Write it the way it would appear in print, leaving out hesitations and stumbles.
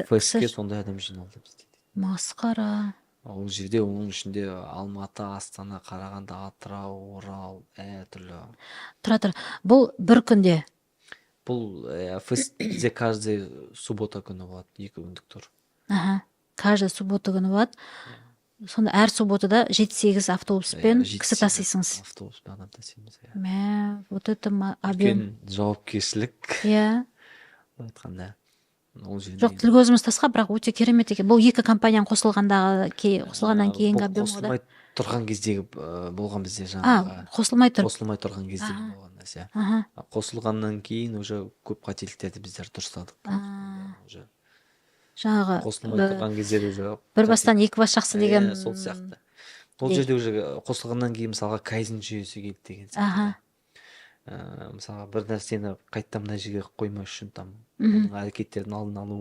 фэске сондай адам жиналды бізде. Масқара. Ол жерде оның ішінде Алматы, Астана, Қарағанды, Атырау, Орал, әртүрлі. Тұра. Бұл бір күнде. Бұл фест бізде каждый суббота күні болады, 2 күндік тур. Каждый суббота күні болады. Сонда әр субботада 7-8 автобуспен кісі тасисыңыз. Автобуспен адам тасимыз. Мә, вот это объем. Үлкен жауапкершілік. Иә. Айтқанда. Ол жерде. Жоқ, тіл көзіміз тасқа, бірақ өте керемет екен. Бұл екі компанияның қосылғаннан кейінгі объем ғой да. Қосылмай тұрған кездегі болған бізде жаңағы. Қосылмай тұрған кездегі болған нәрсе. Қосылғаннан кейін уже көп қателіктерді біздер дұрыстадық. Уже жаңағы қосылмай тұрған кезде уже бір бастан екі бас жақсы деген. Сол сияқты. Ол жерде уже қосылғаннан кейін мысалға кайдзен жүйесі келді деген сияқты. Мысалға бір нәрсені қайта мына жерге қоймау үшін там әрекеттердің алдын алу